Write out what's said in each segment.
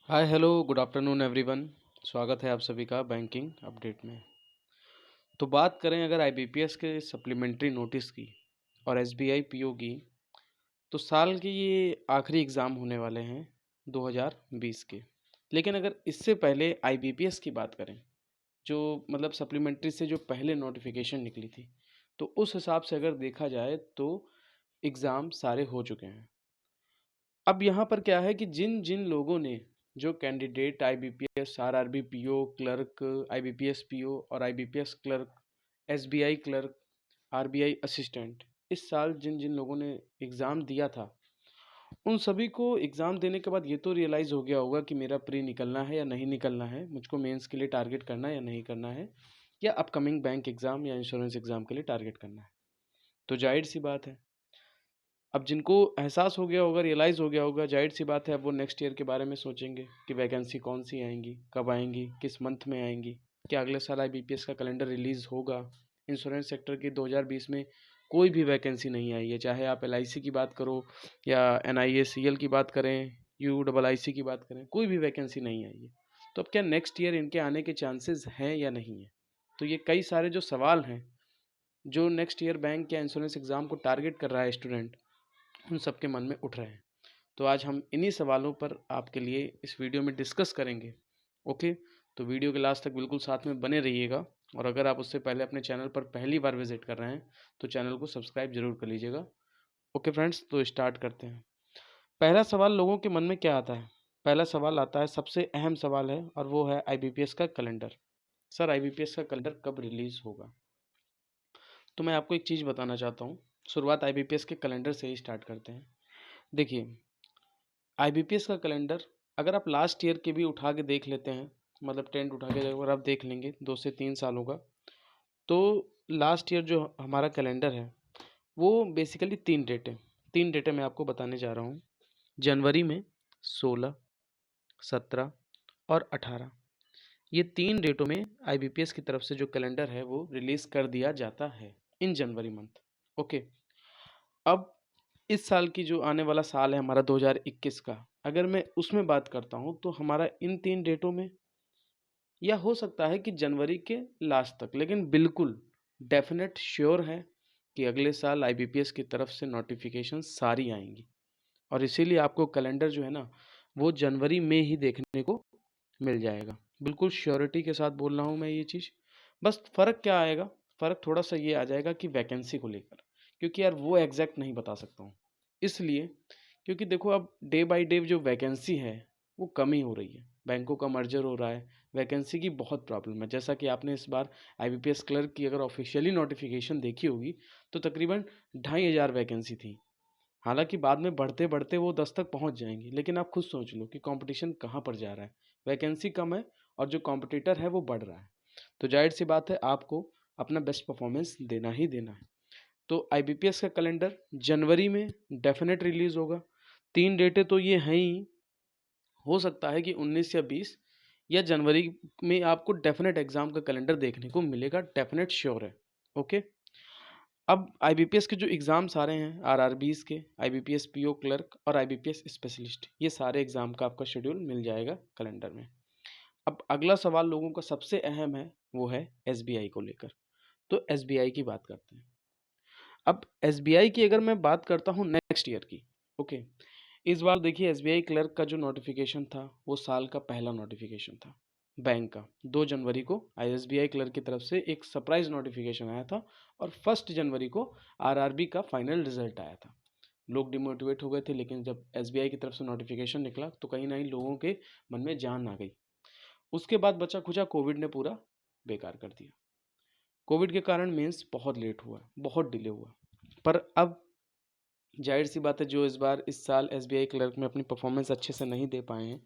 Hi hello good afternoon everyone. स्वागत है आप सभी का बैंकिंग अपडेट में। तो बात करें अगर आईबीपीएस के सप्लीमेंट्री नोटिस की और एसबीआई पीओ की, तो साल के ये आखिरी एग्ज़ाम होने वाले हैं 2020 के। लेकिन अगर इससे पहले आईबीपीएस की बात करें, जो मतलब सप्लीमेंट्री से जो पहले नोटिफिकेशन निकली थी, तो उस हिसाब से अगर देखा जाए तो एग्ज़ाम सारे हो चुके हैं। अब यहाँ पर क्या है कि जिन जिन लोगों ने जो candidate IBPS RRB PO clerk, IBPS PO और IBPS clerk, SBI clerk, RBI assistant, इस साल जिन जिन लोगों ने एग्ज़ाम दिया था, उन सभी को एग्ज़ाम देने के बाद ये तो रियलाइज़ हो गया होगा कि मेरा प्री निकलना है या नहीं निकलना है, मुझको मेंस के लिए टारगेट करना है या नहीं करना है, या अपकमिंग बैंक एग्ज़ाम या इंश्योरेंस एग्ज़ाम के लिए टारगेट करना है। तो जाहिर सी बात है, अब जिनको एहसास हो गया होगा, रियलाइज़ हो गया होगा, जाहिर सी बात है अब वो नेक्स्ट ईयर के बारे में सोचेंगे कि वैकेंसी कौन सी आएंगी, कब आएंगी, किस मंथ में आएंगी, क्या अगले साल आईबीपीएस का कैलेंडर रिलीज़ होगा। इंश्योरेंस सेक्टर की 2020 में कोई भी वैकेंसी नहीं आई है, चाहे आप एलआईसी की बात करो या एनआईएसीएल की बात करें, यूडबलआईसी की बात करें, कोई भी वैकेंसी नहीं आई है। तो अब क्या नेक्स्ट ईयर इनके आने के चांसेस हैं या नहीं है? तो ये कई सारे जो सवाल हैं, जो नेक्स्ट ईयर बैंक या इंश्योरेंस एग्ज़ाम को टारगेट कर रहा है स्टूडेंट, उन सबके मन में उठ रहे हैं। तो आज हम इन्हीं सवालों पर आपके लिए इस वीडियो में डिस्कस करेंगे। ओके, तो वीडियो के लास्ट तक बिल्कुल साथ में बने रहिएगा। और अगर आप उससे पहले अपने चैनल पर पहली बार विजिट कर रहे हैं तो चैनल को सब्सक्राइब जरूर कर लीजिएगा। ओके फ्रेंड्स, तो स्टार्ट करते हैं। पहला सवाल लोगों के मन में क्या आता है? पहला सवाल आता है, सबसे अहम सवाल है, और वो है आईबीपीएस का कैलेंडर। सर, आईबीपीएस का कैलेंडर कब रिलीज़ होगा? तो मैं आपको एक चीज़ बताना चाहता हूँ। शुरुआत आईबीपीएस के कैलेंडर से ही स्टार्ट करते हैं। देखिए, आईबीपीएस का कैलेंडर अगर आप लास्ट ईयर के भी उठा के देख लेते हैं, मतलब टेंट उठा के अगर आप देख लेंगे 2 से 3 सालों का, तो लास्ट ईयर जो हमारा कैलेंडर है वो बेसिकली 3 डेटें, 3 डेटें मैं आपको बताने जा रहा हूँ। जनवरी में 16, 17 और 18, ये 3 डेटों में आईबीपीएस की तरफ से जो कैलेंडर है वो रिलीज़ कर दिया जाता है इन जनवरी मंथ। ओके, अब इस साल की जो आने वाला साल है हमारा 2021 का, अगर मैं उसमें बात करता हूँ तो हमारा इन 3 डेटों में, या हो सकता है कि जनवरी के लास्ट तक, लेकिन बिल्कुल डेफिनेट श्योर है कि अगले साल आईबीपीएस की तरफ से नोटिफिकेशन सारी आएंगी। और इसीलिए आपको कैलेंडर जो है ना, वो जनवरी में ही देखने को मिल जाएगा। बिल्कुल श्योरिटी के साथ बोल रहा हूँ मैं ये चीज़। बस फ़र्क क्या आएगा? फ़र्क थोड़ा सा ये आ जाएगा कि वैकेंसी को लेकर, क्योंकि यार वो एग्जैक्ट नहीं बता सकता हूँ। इसलिए क्योंकि देखो, अब डे बाय डे जो वैकेंसी है वो कम ही हो रही है, बैंकों का मर्जर हो रहा है, वैकेंसी की बहुत प्रॉब्लम है। जैसा कि आपने इस बार आईबीपीएस क्लर्क की अगर ऑफिशियली नोटिफिकेशन देखी होगी, तो तकरीबन 2,500 वैकेंसी थी। हालांकि बाद में बढ़ते बढ़ते वो 10 तक पहुंच जाएंगी, लेकिन आप खुद सोच लो कि कंपटीशन कहाँ पर जा रहा है। वैकेंसी कम है और जो कॉम्पिटिटर है वो बढ़ रहा है। तो जाहिर सी बात है, आपको अपना बेस्ट परफॉर्मेंस देना ही देना है। तो आईबीपीएस का कैलेंडर जनवरी में डेफिनेट रिलीज होगा। 3 डेटें तो ये हैं ही, हो सकता है कि 19 या 20 या जनवरी में आपको डेफिनेट एग्जाम का कैलेंडर देखने को मिलेगा, डेफिनेट श्योर है। ओके, अब आईबीपीएस के जो एग्ज़ाम्स आ रहे हैं, आरआरबीज़ के, आईबीपीएस पीओ क्लर्क और आईबीपीएस स्पेशलिस्ट, ये सारे एग्ज़ाम का आपका शेड्यूल मिल जाएगा कैलेंडर में। अब अगला सवाल लोगों का सबसे अहम है, वो है एसबीआई को लेकर। तो एसबीआई की बात करते हैं। अब एसबीआई की अगर मैं बात करता हूँ नेक्स्ट ईयर की, ओके, इस बार देखिए एसबीआई क्लर्क का जो नोटिफिकेशन था वो साल का पहला नोटिफिकेशन था बैंक का। 2 जनवरी को एसबीआई क्लर्क की तरफ से एक सरप्राइज नोटिफिकेशन आया था, और 1 जनवरी को आरआरबी का फाइनल रिजल्ट आया था। लोग डिमोटिवेट हो गए थे, लेकिन जब एसबीआई की तरफ से नोटिफिकेशन निकला तो कहीं ना कहीं लोगों के मन में जान आ गई। उसके बाद बचा खुचा कोविड ने पूरा बेकार कर दिया। कोविड के कारण मेंस बहुत लेट हुआ, बहुत डिले हुआ। पर अब जाहिर सी बात है, जो इस साल एसबीआई क्लर्क में अपनी परफॉर्मेंस अच्छे से नहीं दे पाए हैं,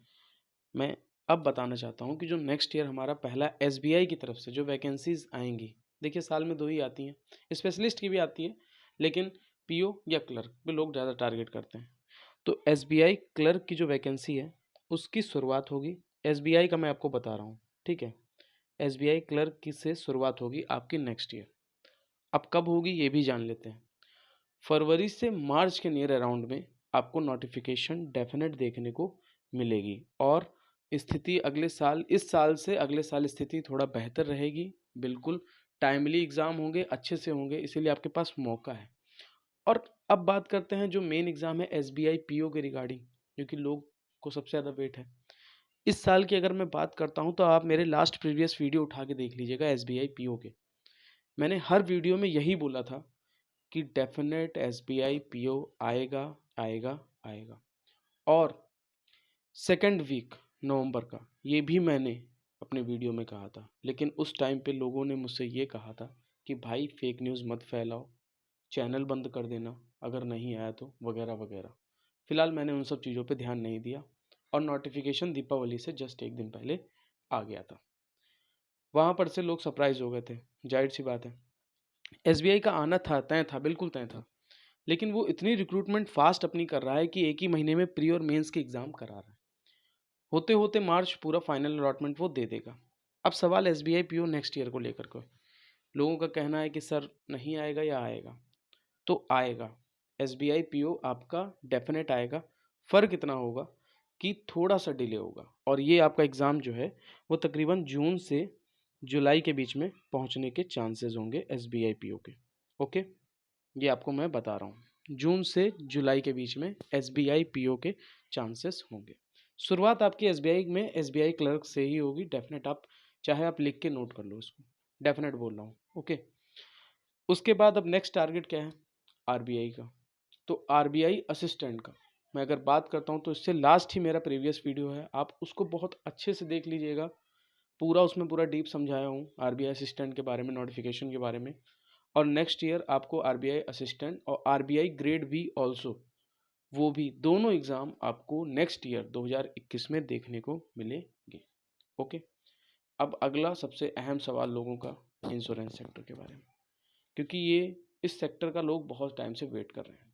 मैं अब बताना चाहता हूँ कि जो नेक्स्ट ईयर हमारा पहला एसबीआई की तरफ से जो वैकेंसीज आएंगी, देखिए साल में 2 ही आती हैं, स्पेशलिस्ट की भी आती है, लेकिन पीओ या क्लर्क पे लोग ज़्यादा टारगेट करते हैं। तो एसबीआई क्लर्क की जो वैकेंसी है उसकी शुरुआत होगी, एसबीआई का मैं आपको बता रहा हूँ, ठीक है। एसबीआई क्लर्क की से शुरुआत होगी आपकी नेक्स्ट ईयर। अब कब होगी ये भी जान लेते हैं। फरवरी से मार्च के नियर अराउंड में आपको नोटिफिकेशन डेफिनेट देखने को मिलेगी, और स्थिति अगले साल, इस साल से अगले साल स्थिति थोड़ा बेहतर रहेगी। बिल्कुल टाइमली एग्ज़ाम होंगे, अच्छे से होंगे, इसीलिए आपके पास मौका है। और अब बात करते हैं जो मेन एग्ज़ाम है एसबीआई पीओ के रिगार्डिंग, क्योंकि लोग को सबसे ज़्यादा वेट है। इस साल की अगर मैं बात करता हूँ तो आप मेरे लास्ट प्रीवियस वीडियो उठा के देख लीजिएगा एसबीआई पीओ के। मैंने हर वीडियो में यही बोला था कि डेफिनेट एसबीआई पीओ आएगा, आएगा, आएगा। और सेकंड वीक नवंबर का ये भी मैंने अपने वीडियो में कहा था, लेकिन उस टाइम पे लोगों ने मुझसे ये कहा था कि भाई फेक न्यूज़ मत फैलाओ, चैनल बंद कर देना अगर नहीं आया तो, वगैरह वगैरह। फिलहाल मैंने उन सब चीज़ों पे ध्यान नहीं दिया और नोटिफिकेशन दीपावली से जस्ट एक दिन पहले आ गया था। वहाँ पर से लोग सरप्राइज हो गए थे, जाहिर सी बात है। एसबीआई का आना था, तय था, बिल्कुल तय था, लेकिन वो इतनी रिक्रूटमेंट फास्ट अपनी कर रहा है कि एक ही महीने में प्री और मेंस के एग्ज़ाम करा रहा है। होते होते मार्च पूरा फाइनल अलॉटमेंट वो दे देगा। अब सवाल एसबीआई पीओ नेक्स्ट ईयर को लेकर के, लोगों का कहना है कि सर नहीं आएगा या आएगा, तो आएगा। एसबीआई पीओ आपका डेफिनेट आएगा। फ़र्क इतना होगा कि थोड़ा सा डिले होगा और ये आपका एग्ज़ाम जो है वो तकरीबन जून से जुलाई के बीच में पहुंचने के चांसेस होंगे एसबीआई पीओ के। ओके, ये आपको मैं बता रहा हूँ, जून से जुलाई के बीच में एसबीआई पीओ के चांसेस होंगे। शुरुआत आपकी एसबीआई में एसबीआई क्लर्क से ही होगी, डेफिनेट। आप चाहे आप लिख के नोट कर लो इसको, डेफिनेट बोल रहा हूँ। ओके, उसके बाद अब नेक्स्ट टारगेट क्या है आरबीआई का। तो आरबीआई असिस्टेंट का मैं अगर बात करता हूँ तो इससे लास्ट ही मेरा प्रीवियस वीडियो है, आप उसको बहुत अच्छे से देख लीजिएगा। पूरा उसमें पूरा डीप समझाया हूँ आरबीआई असिस्टेंट के बारे में, नोटिफिकेशन के बारे में। और नेक्स्ट ईयर आपको आरबीआई असिस्टेंट और आरबीआई ग्रेड बी ऑल्सो, वो भी दोनों एग्ज़ाम आपको नेक्स्ट ईयर 2021 में देखने को मिलेंगे। ओके, अब अगला सबसे अहम सवाल लोगों का इंश्योरेंस सेक्टर के बारे में, क्योंकि ये इस सेक्टर का लोग बहुत टाइम से वेट कर रहे हैं।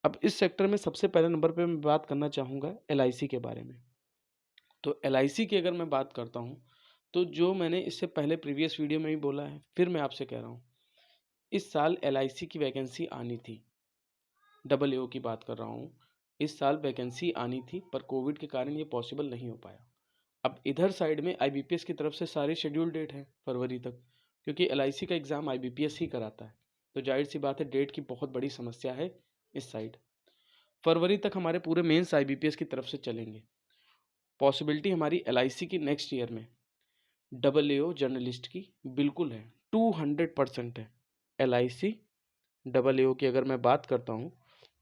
अब इस सेक्टर में सबसे पहले नंबर पे मैं बात करना चाहूँगा एलआईसी के बारे में। तो एलआईसी की अगर मैं बात करता हूँ तो जो मैंने इससे पहले प्रीवियस वीडियो में भी बोला है, फिर मैं आपसे कह रहा हूँ, इस साल एलआईसी की वैकेंसी आनी थी। डबल एओ की बात कर रहा हूँ। इस साल वैकेंसी आनी थी पर कोविड के कारण ये पॉसिबल नहीं हो पाया। अब इधर साइड में आईबीपीएस की तरफ से सारे शेड्यूल डेट हैं फरवरी तक, क्योंकि एलआईसी का एग्ज़ाम आईबीपीएस ही कराता है। तो जाहिर सी बात है डेट की बहुत बड़ी समस्या है इस साइड। फरवरी तक हमारे पूरे मेंस आईबीपीएस की तरफ से चलेंगे। पॉसिबिलिटी हमारी एलआईसी की नेक्स्ट ईयर में डबल एओ जर्नलिस्ट की बिल्कुल है, 200% है। एलआईसी डबल एओ की अगर मैं बात करता हूँ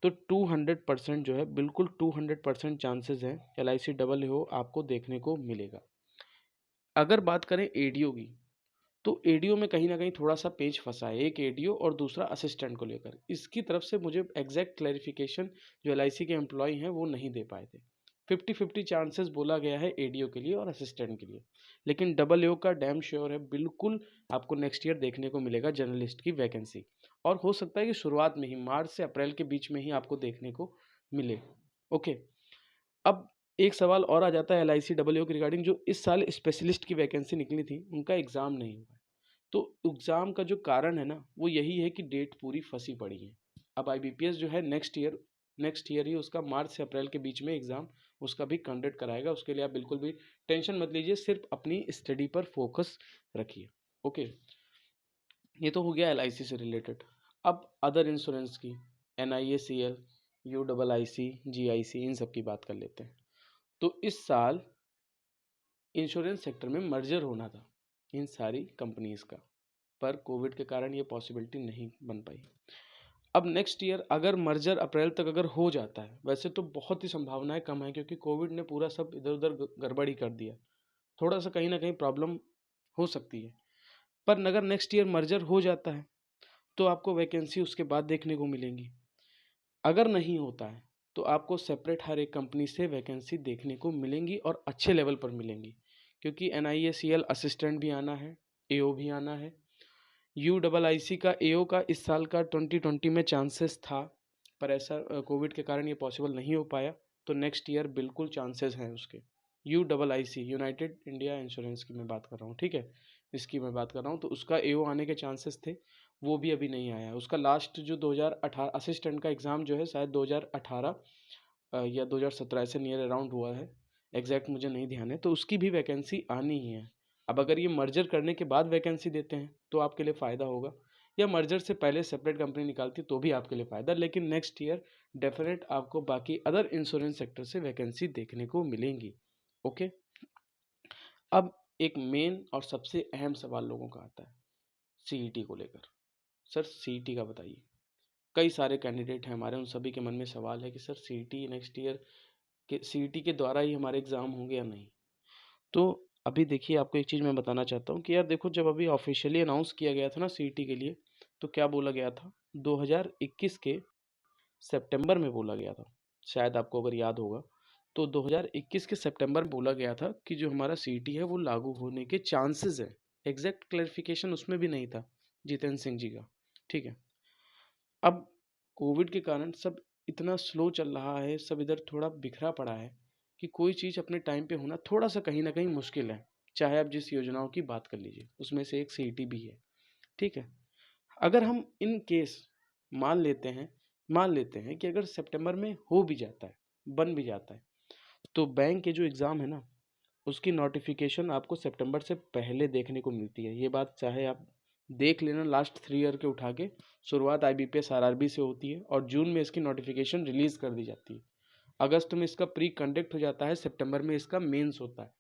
तो 200% जो है, बिल्कुल 200% चांसेस हैं एलआईसी डबल एओ आपको देखने को मिलेगा। अगर बात करें एडीओ की, तो एडीओ में कहीं ना कहीं थोड़ा सा पेच फंसा है, एक एडीओ और दूसरा असिस्टेंट को लेकर। इसकी तरफ से मुझे एग्जैक्ट क्लैरिफिकेशन जो एलआईसी के एम्प्लॉय हैं वो नहीं दे पाए थे। 50-50 चांसेस बोला गया है एडीओ के लिए और असिस्टेंट के लिए, लेकिन डबल एओ का डैम श्योर है, बिल्कुल आपको नेक्स्ट ईयर देखने को मिलेगा जर्नलिस्ट की वैकेंसी। और हो सकता है कि शुरुआत में ही मार्च से अप्रैल के बीच में ही आपको देखने को मिले। ओके, अब एक सवाल और आ जाता है एलआईसी डबल एओ के रिगार्डिंग, जो इस साल स्पेशलिस्ट की वैकेंसी निकली थी उनका एग्ज़ाम नहीं हुआ। तो एग्ज़ाम का जो कारण है ना वो यही है कि डेट पूरी फंसी पड़ी है। अब आईबीपीएस जो है नेक्स्ट ईयर ही उसका मार्च से अप्रैल के बीच में एग्ज़ाम उसका भी कंडक्ट कराएगा। उसके लिए आप बिल्कुल भी टेंशन मत लीजिए, सिर्फ अपनी स्टडी पर फोकस रखिए। ओके, ये तो हो गया एलआईसी से रिलेटेड। अब अदर इंश्योरेंस की, एनआईएसीएल, यूआईसी, जीआईसी, इन सब की बात कर लेते हैं। तो इस साल इंश्योरेंस सेक्टर में मर्जर होना था इन सारी कंपनीज़ का, पर कोविड के कारण ये पॉसिबिलिटी नहीं बन पाई। अब नेक्स्ट ईयर अगर मर्जर अप्रैल तक अगर हो जाता है, वैसे तो बहुत ही संभावनाएं कम है क्योंकि कोविड ने पूरा सब इधर उधर गड़बड़ी कर दिया, थोड़ा सा कहीं ना कहीं प्रॉब्लम हो सकती है। पर अगर नेक्स्ट ईयर मर्जर हो जाता है तो आपको वैकेंसी उसके बाद देखने को मिलेंगी। अगर नहीं होता है तो आपको सेपरेट हर एक कंपनी से वैकेंसी देखने को मिलेंगी और अच्छे लेवल पर मिलेंगी, क्योंकि एनआईएसीएल असिस्टेंट भी आना है, एओ भी आना है। यूआईसी का एओ का इस साल का 2020 में चांसेस था, पर ऐसा कोविड के कारण ये पॉसिबल नहीं हो पाया। तो नेक्स्ट ईयर बिल्कुल चांसेस हैं उसके। यूआईसी, यूनाइटेड इंडिया इंश्योरेंस की मैं बात कर रहा हूँ, ठीक है, इसकी मैं बात कर रहा हूँ। तो उसका एओ आने के चांसेस थे, वो भी अभी नहीं आया है। उसका लास्ट जो 2018 असिस्टेंट का एग्ज़ाम जो है शायद 2018 या 2017 ऐसे नियर अराउंड हुआ है। एग्जैक्ट मुझे नहीं ध्यान है, तो उसकी भी वैकेंसी आनी ही है। अब अगर ये मर्जर करने के बाद वैकेंसी देते हैं तो आपके लिए फ़ायदा होगा, या मर्जर से पहले सेपरेट कंपनी निकालती तो भी आपके लिए फ़ायदा, लेकिन नेक्स्ट ईयर डेफिनेट आपको बाकी अदर इंश्योरेंस सेक्टर से वैकेंसी देखने को मिलेंगी। ओके, अब एक मेन और सबसे अहम सवाल लोगों का आता है सीईटी को लेकर। सर सीईटी का बताइए। कई सारे कैंडिडेट हैं हमारे, उन सभी के मन में सवाल है कि सर सीईटी नेक्स्ट ईयर के सीईटी के द्वारा ही हमारे एग्ज़ाम होंगे या नहीं। तो अभी देखिए, आपको एक चीज़ मैं बताना चाहता हूँ कि यार देखो, जब अभी ऑफिशियली अनाउंस किया गया था ना सीईटी के लिए, तो क्या बोला गया था, 2021 के सितंबर में बोला गया था। शायद आपको अगर याद होगा, तो 2021 के सितंबर में बोला गया था कि जो हमारा सीईटी है वो लागू होने के चांसेस है। एग्जैक्ट क्लैरिफिकेशन उसमें भी नहीं था जितेंद्र सिंह जी का। ठीक है, अब कोविड के कारण सब इतना स्लो चल रहा है, सब इधर थोड़ा बिखरा पड़ा है कि कोई चीज़ अपने टाइम पे होना थोड़ा सा कहीं ना कहीं मुश्किल है। चाहे आप जिस योजनाओं की बात कर लीजिए, उसमें से एक सीईटी भी है। ठीक है, अगर हम इन केस मान लेते हैं कि अगर सितंबर में हो भी जाता है, बन भी जाता है, तो बैंक के जो एग्ज़ाम है ना, उसकी नोटिफिकेशन आपको सितंबर से पहले देखने को मिलती है। ये बात चाहे आप देख लेना, लास्ट 3 ईयर के उठा के, शुरुआत आईबीपीएस आरआरबी से होती है और जून में इसकी नोटिफिकेशन रिलीज़ कर दी जाती है। अगस्त में इसका प्री कंडक्ट हो जाता है, सितंबर में इसका मेंस होता है।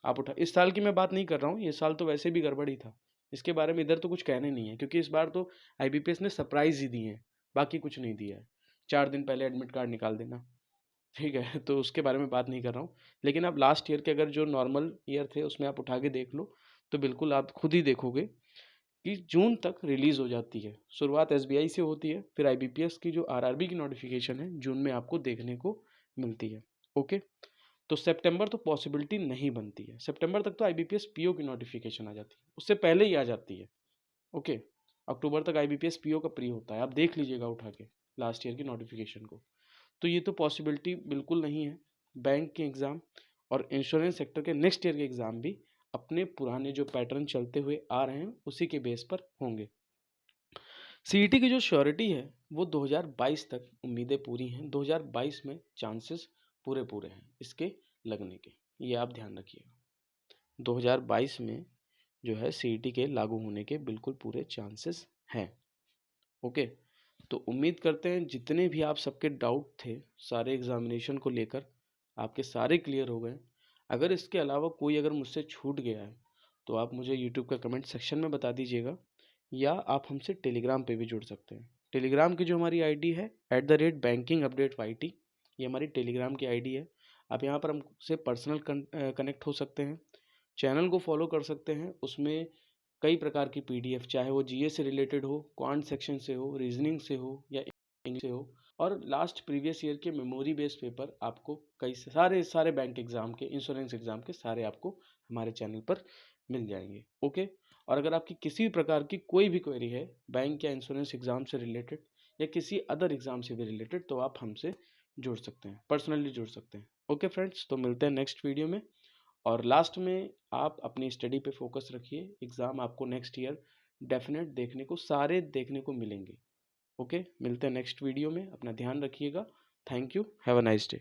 आप उठा, इस साल की मैं बात नहीं कर रहा हूँ, ये साल तो वैसे भी गड़बड़ ही था, इसके बारे में इधर तो कुछ कहने नहीं है, क्योंकि इस बार तो आईबीपीएस ने सरप्राइज ही दिए हैं, बाकी कुछ नहीं दिया है। 4 दिन पहले एडमिट कार्ड निकाल देना, ठीक है, तो उसके बारे में बात नहीं कर रहा हूँ। लेकिन आप लास्ट ईयर के अगर जो नॉर्मल ईयर थे उसमें आप उठा के देख लो, तो बिल्कुल आप खुद ही देखोगे कि जून तक रिलीज़ हो जाती है। शुरुआत एसबीआई से होती है, फिर आईबीपीएस की जो आरआरबी की नोटिफिकेशन है जून में आपको देखने को मिलती है। ओके, तो सितंबर तो पॉसिबिलिटी नहीं बनती है, सितंबर तक तो आईबीपीएस पीओ की नोटिफिकेशन आ जाती है, उससे पहले ही आ जाती है। ओके, अक्टूबर तक आईबीपीएस पीओ का प्री होता है, आप देख लीजिएगा उठा के लास्ट ईयर की नोटिफिकेशन को। तो ये तो पॉसिबिलिटी बिल्कुल नहीं है। बैंक के एग्ज़ाम और इंश्योरेंस सेक्टर के नेक्स्ट ईयर के एग्ज़ाम भी अपने पुराने जो पैटर्न चलते हुए आ रहे हैं उसी के बेस पर होंगे। सीईटी की जो श्योरिटी है वो 2022 तक उम्मीदें पूरी हैं, 2022 में चांसेस पूरे पूरे हैं इसके लगने के, ये आप ध्यान रखिएगा। 2022 में जो है सीईटी के लागू होने के बिल्कुल पूरे चांसेस हैं। ओके, तो उम्मीद करते हैं जितने भी आप सबके डाउट थे सारे एग्जामिनेशन को लेकर, आपके सारे क्लियर हो गए। अगर इसके अलावा कोई अगर मुझसे छूट गया है तो आप मुझे यूट्यूब का कमेंट सेक्शन में बता दीजिएगा, या आप हमसे टेलीग्राम पे भी जुड़ सकते हैं। टेलीग्राम की जो हमारी आईडी है @bankingupdateyt, ये हमारी टेलीग्राम की आईडी है। आप यहाँ पर हमसे पर्सनल कनेक्ट हो सकते हैं, चैनल को फॉलो कर सकते हैं। उसमें कई प्रकार की पीडीएफ, चाहे वो जीए से रिलेटेड हो, क्वांट सेक्शन से हो, रीजनिंग से हो या इंग्लिश से हो, और लास्ट प्रीवियस ईयर के मेमोरी बेस्ड पेपर आपको कई सारे सारे बैंक एग्जाम के, इंश्योरेंस एग्जाम के सारे आपको हमारे चैनल पर मिल जाएंगे। ओके, और अगर आपकी किसी भी प्रकार की कोई भी क्वेरी है बैंक या इंश्योरेंस एग्जाम से रिलेटेड या किसी अदर एग्जाम से भी रिलेटेड, तो आप हमसे जुड़ सकते हैं, पर्सनली जुड़ सकते हैं। ओके फ्रेंड्स, तो मिलते हैं नेक्स्ट वीडियो में। और लास्ट में आप अपनी स्टडी पे फोकस रखिए, एग्ज़ाम आपको नेक्स्ट ईयर डेफिनेट देखने को, सारे देखने को मिलेंगे। ओके, मिलते हैं नेक्स्ट वीडियो में, अपना ध्यान रखिएगा। Thank you, have a nice day.